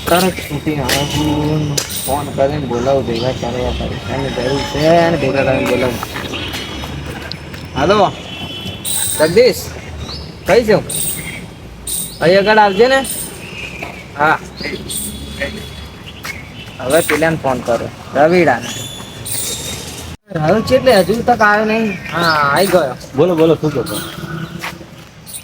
તરત છૂટી હું ફોન કરીને બોલાવું ભેગા કર્યા કરે એની જરૂર છે ને ભેગા કરીને બોલાવું. હાલો જગદીશ કઈ છું અહીં આગળ આવજે ને. હા હવે પેલાને ફોન કરો રવિડા હવે એટલે હજુ તક આવ્યો નહીં. હા આવી ગયો. બોલો બોલો શું કહો.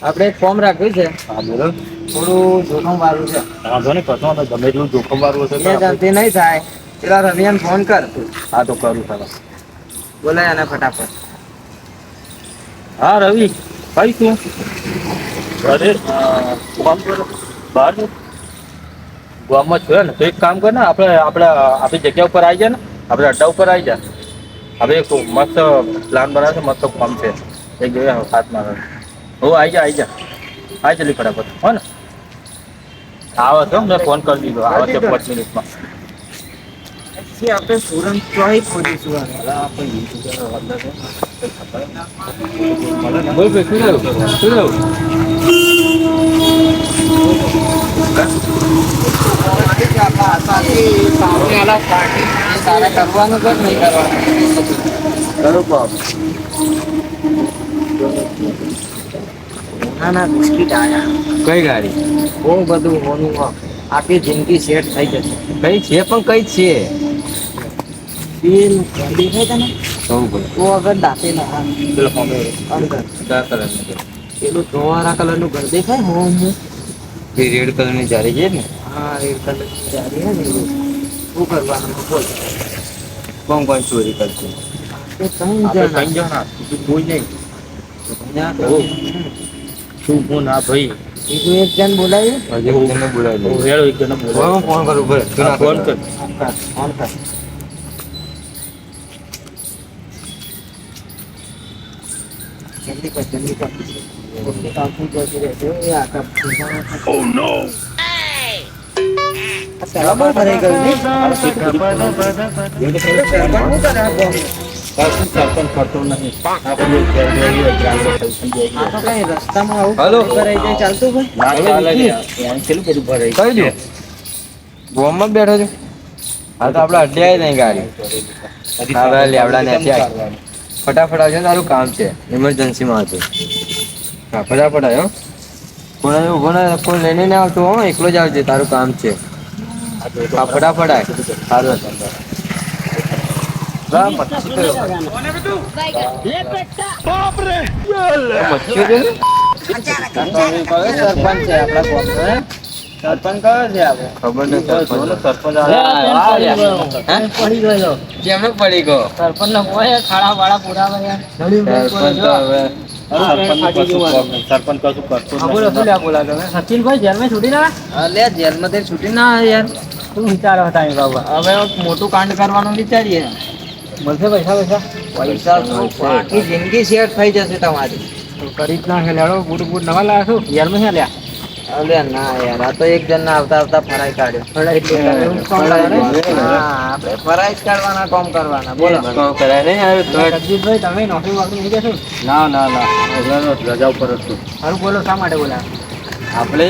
આપણે એક ફોર્મ રાખ્યું છે. હા બોલો. થોડું જોખમ વાળું છે. વાંધો નહીં કશો વાંધો ગમે એટલું જોખમ વાળું હશે એ ગલતી નહીં થાય પેલા રવિયાને ફોન કર. હા તો કરું ચાલો. બોલાય અને ફટાફટ. હા રવિ કઈ છું અરે બહાર ગામમાં છે ને તો એક કામ કર ને આપણી જગ્યા ઉપર આવી જાય ને આપણે અડ્ડા ઉપર આવી જાય. હવે એક મસ્ત પ્લાન બનાવે છે મસ્ત કામ છે એક જોઈએ હાથમાં હો આવી જા જલ્દી ફટાફટ હો ને આવે તો મેં ફોન કરી દીધો આવે છે 5 મિનિટમાં. આપણે સુરત ચોઈ ખોજીશું. બોલ ભાઈ શું રહ્યું તારે કરવાનું કે નહીં કરવાનું બરોબર. ના બિસ્કીટ આવ્યા. કઈ ગાડી બહુ બધું હોનું આખી જિંદગી સેટ થઈ જશે. કઈ છે પણ કઈ છે પેલું દેખાય તને બહુ બોલ તો આગળ દાંતે ના પેલો અમે અંદર કલર પેલું ધોવાળા કલરનું ઘર દેખાય હોમ રેડ કલરની જારી છે ને હા રેડ કલરની જારી હે ને એવું. શું કરવાનું બોલ. કોણ ચોરી કરશે એ કઈ આપણે જણા. કઈ જણા કોઈ નહીં ત્યાં ઓ. શું ફોન હા ભાઈ બીજું એક જણ બોલાવ્યું. હજી હું તમને બોલાવી હેડો એક જણ બોલાવો ફોન કરું ભાઈ ફોન કર ફોન કર. જલ્દી કર જલ્દી કર. કાકુ જતી રહેશે એ આખા ઓ નો બરાબર ભરાઈ ગયું ને? સરપંચ શું કરે આ ગામનું? સરપંચ કરતો નહીં આપણે આ તો કઈ રસ્તામાં આવું હલો. ભરાઈ જાય ચાલતું ભાઈ? ના ચાલે ને કેટલું બધું ભરાય કઈ દો ગોમમાં બેઠો છું હા તો આપણે અડ્ડે આવી નહીં ગાડી હવે લેવડા ને ફટાફટ આવજો ને તારું કામ છે ઇમરજન્સીમાં હતું હા ફટાફટ આવ્યો કોઈ ઉભો ના કોઈ લઈને ના આવતો હો એકલો જ આવજે તારું કામ છે હા ફટાફટ આય સારું સરપંચ છે આપણા ગામનો હે? સરપંચ કયો છે આપણે? ખબર નહીં સરપંચ પડી ગયો. કેમ પડી ગયો સરપંચ નો હોય ખાડા વાળા પુરાવા યાર. સરપંચ તો હવે સરપંચ કશું કરતો બોલો શું લ્યા બોલા તમે? સચિનભાઈ જેલમાં છૂટી ના લે જેલમાં છૂટી ના આવે યાર. શું વિચારો હતા એ બાબા? હવે મોટું કાંડ કરવાનું વિચારીએ. મળશે પૈસા પૈસા શું આખી જિંદગી શેર થઈ જશે તમારી. કરી જ નાખે લેડો બૂટ નવા લાવ્યા છું જેલમાં છે લ્યા. અલે ના યાર આ તો એક જણ આવતા આવતા ફરાઈ કાઢ્યો. આપણે ફરાઈ જ કાઢવાના કામ કરવાના. બોલો કરાય નહીં જગદીશભાઈ તમે નોકરી વાકરી નહીં જશો? ના ના ના રજા ઉપર જ છું સારું બોલો શા માટે બોલા? આપણે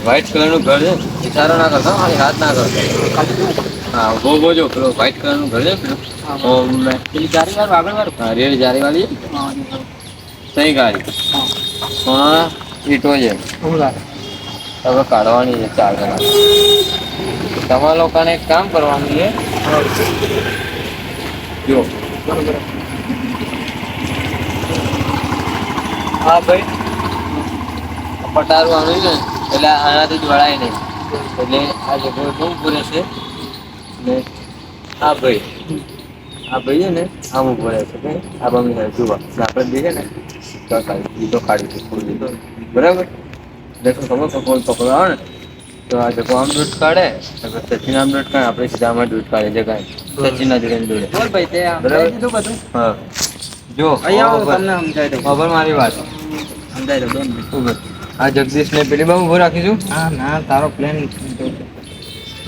વ્હાઈટ કલરનું ઘર છે ઇશારો ના કરતો ખાલી હાથ ના કરતો હા બહુ જો પેલો વ્હાઈટ કલરનું ઘર છે પેલું પેલી જારી વાળું આગળ વાળું હા રેડ જારી વાળી સહી ગાડી સોના ઈટો છે હવે કાઢવાની છે 4 જણા તમારા લોકોને એક કામ કરવાનું છે જો હા ભાઈ પટારું આવ્યું છે એટલે આનાથી જ વળાય નહીં એટલે આ જગ્યાએ બહુ પૂરે છે એટલે આ ભાઈ છે ને આમ ઉભો રહે છે કે આ બમી જુઓ આપણે દઈએ ને તો કાઢી બરાબર દેખો ખબર કોઈ પકડો આવે ને તો આ જગો આમ દૂધ કાઢે સચિન આમ દૂધ કાઢે આપણે સીધામાં દૂધ કાઢે જગ્યાએ સચિન ના જોડે દોડે બોલ ભાઈ તે બરાબર બધું હા જો અહીંયા આવો તમને સમજાવી દઉં. ખબર મારી વાત સમજાવી દઉં બેન. ઉભો. આ જગદીશ ને પેલી બાબુ ઉભો રાખીશું હા ના તારો પ્લાન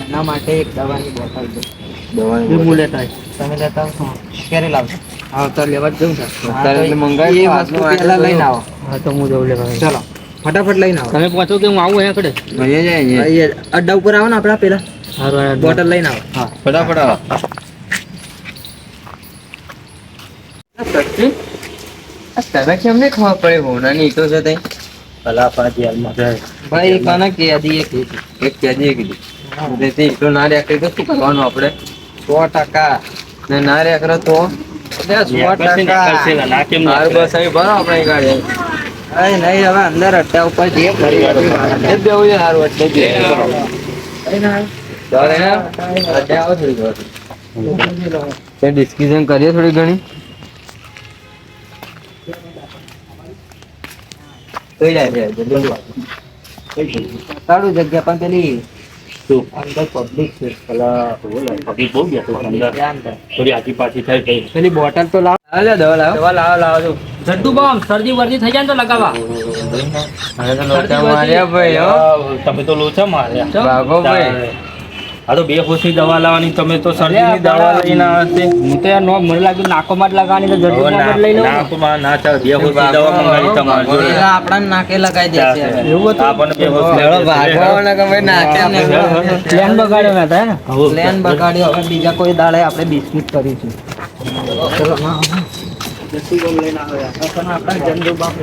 એના માટે એક દવાની બોટલ દો. દવાની હું લેતા આવીશ. તમે લેતા આવશો ક્યારે લાવશો? હા તો લેવા જ જવું છે. અત્યારે એટલે મંગાવી એ વસ્તુ પહેલા લઈને આવો. હા તો હું જવું લેવા. ચલો ફટાફટ લઈને આવો. તમે પહોંચો કે હું આવું અહીંયા કડે અહીંયા અડ્ડા ઉપર આવો ને આપણા પેલા બોટલ લઈને આવો. હા ફટાફટ આવો. સચિન તને કેમ નહીં ખબર પડે હોનાની ઈટો છે તઈ ભલા આપણા જેલમાં જાય. ભાઈ કાના કેદી એક કેદી એ કીધું તેથી ઈટો ના રેકરે તો શું કરવાનું આપણે 100% ને ના રેકરે તો 100%. ના કેમ હાર બસ આવી ભરો આપણે ગાડી નહીં હવે અંદર અડ્ડા ઉપર જઈએ ફરી દેવું છે સારું એટલે જ અડ્ડા આવો થોડી ડિસ્કશન કરીએ થોડી ઘણી સારું જગ્યા પણ પેલી અંદર પબ્લિક છે થોડી આજી પાછી થાય કઈ પેલી બોટલ તો લાવ દવા લાવો જડ્ડુ બોમ્બ શરદી વર્દી થઈ જાય ને તો લગાવવા. માર્યા ભાઈ હો તમે તો લોચા માર્યા. ભાગો ભાઈ આ તો બે ખુશી દવા લાવવાની તમે તો શરદીની દવા લઈને આવે હું તો યાર મને લાગ્યું નાકોમાં જ લગાવવાની તો જડ્ડુ બોમ્બ જ લઈ લઉં ને. નાકમાં ના ચાલે બે ખુશી દવા મંગાવી તમારે જોડે. પેલા આપણા નાકે લગાઈ દે છે એવું હતું આપણને બે ખુશી ભાગો ને કે ભાઈ નાકે પ્લેન બગાડ્યો મેં હતા ને. પ્લેન બગાડ્યો હવે બીજા કોઈ દાડે આપણે બિસ્કિટ કરીશું ચલો આપણા જંદુ બાપ